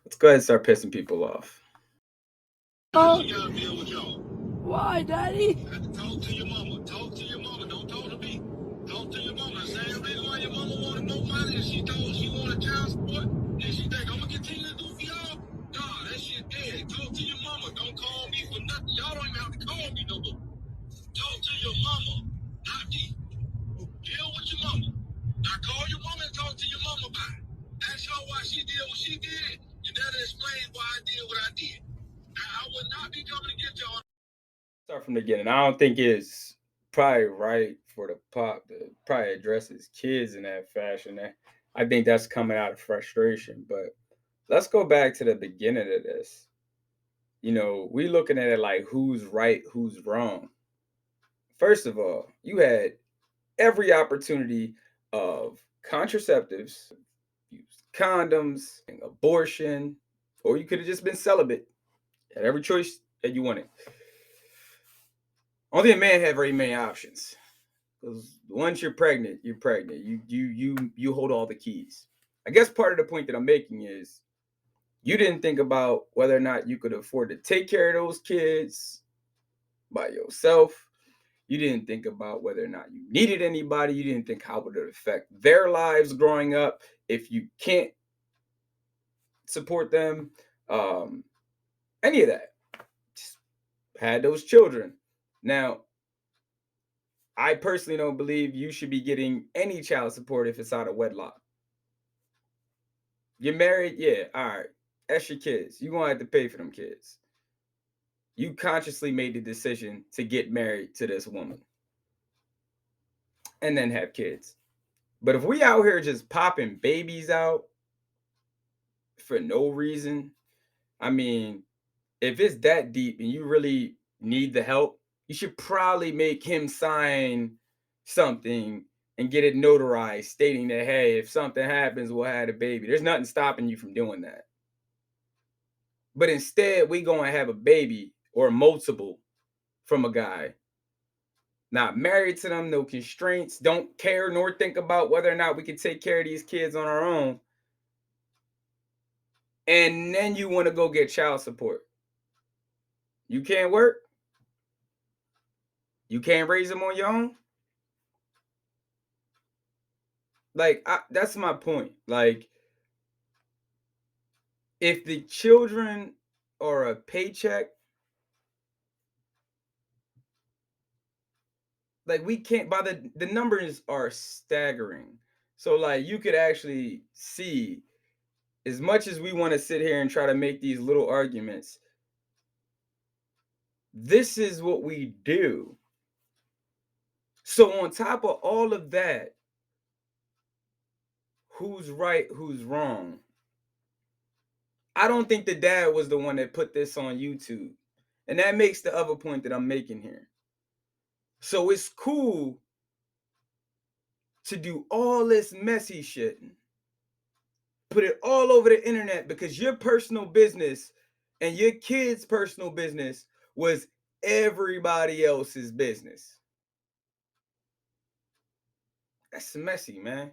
Let's go ahead and start pissing people off. Oh, why, Daddy? Talk to your mama. Talk to your mama. Don't talk to me. Talk to your mama. Same reason why your mama wanted more money and she told she wanted child support. And she think I'm gonna continue to do for y'all. Nah, that shit dead. Talk to your mama. Don't call me for nothing. Y'all don't even have to call me no more. Talk to your mama, not me. Deal with your mama. Now call your mama and talk to your mama about it. Ask her why she did what she did, and that'll explain why I did what I did. Now, I would not be coming to get y'all. Start from the beginning. I don't think it's probably right for the pop to probably address his kids in that fashion. I think that's coming out of frustration. But let's go back to the beginning of this. We looking at it like who's right, who's wrong. First of all, you had every opportunity of contraceptives, use condoms, abortion, or you could have just been celibate. Had every choice that you wanted. Only a man had very many options. Because once you're pregnant, you're pregnant. You hold all the keys. I guess part of the point that I'm making is you didn't think about whether or not you could afford to take care of those kids by yourself. You didn't think about whether or not you needed anybody. You didn't think how would it affect their lives growing up if you can't support them. Any of that. Just had those children. Now, I personally don't believe you should be getting any child support if it's out of wedlock. You're married, yeah, all right. That's your kids. You're gonna have to pay for them kids. You consciously made the decision to get married to this woman and then have kids. But if we out here just popping babies out for no reason, I mean, if it's that deep and you really need the help, you should probably make him sign something and get it notarized stating that, hey, if something happens, we'll have a baby. There's nothing stopping you from doing that. But instead, we going to have a baby or multiple from a guy. Not married to them, no constraints, don't care nor think about whether or not we can take care of these kids on our own. And then you want to go get child support. You can't work. You can't raise them on your own. Like, that's my point. Like, if the children are a paycheck, like we can't, by the numbers are staggering. So like you could actually see, as much as we want to sit here and try to make these little arguments, this is what we do. So on top of all of that, who's right, who's wrong? I don't think the dad was the one that put this on YouTube. And that makes the other point that I'm making here. So it's cool to do all this messy shit, put it all over the internet because your personal business and your kids' personal business was everybody else's business. That's messy, man.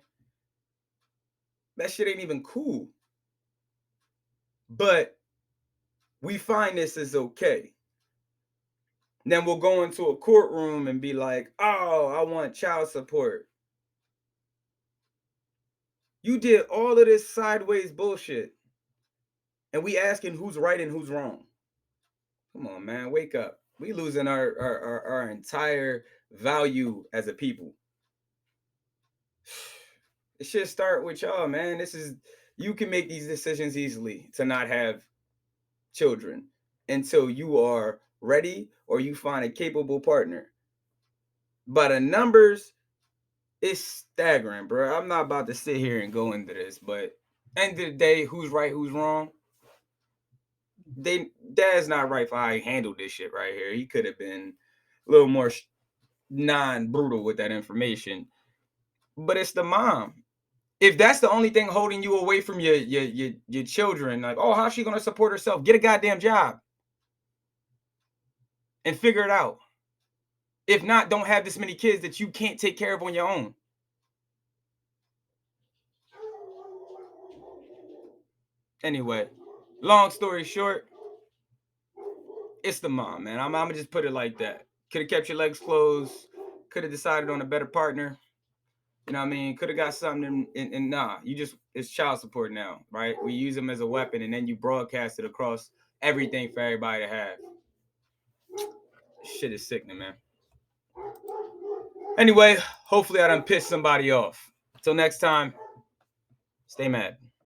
That shit ain't even cool. But we find this is okay. Then we'll go into a courtroom and be like, oh, I want child support. You did all of this sideways bullshit. And we asking who's right and who's wrong. Come on, man, wake up. We losing our entire value as a people. It should start with y'all, man. You can make these decisions easily to not have children until you are ready or you find a capable partner. But the numbers, it's staggering, bro. I'm not about to sit here and go into this, but end of the day, who's right, who's wrong? Dad's not right for how he handled this shit right here. He could have been a little more non-brutal with that information. But it's the mom. If that's the only thing holding you away from your children, like, oh, how's she gonna support herself? Get a goddamn job and figure it out. If not, don't have this many kids that you can't take care of on your own. Anyway, Long story short, it's the mom, man. I'm gonna just put it like that. Could have kept your legs closed. Could have decided on a better partner. You know what I mean? Could have got something and nah, you just, it's child support now, right? We use them as a weapon and then you broadcast it across everything for everybody to have. Shit is sickening, man. Anyway, hopefully I done pissed somebody off. Till next time, stay mad.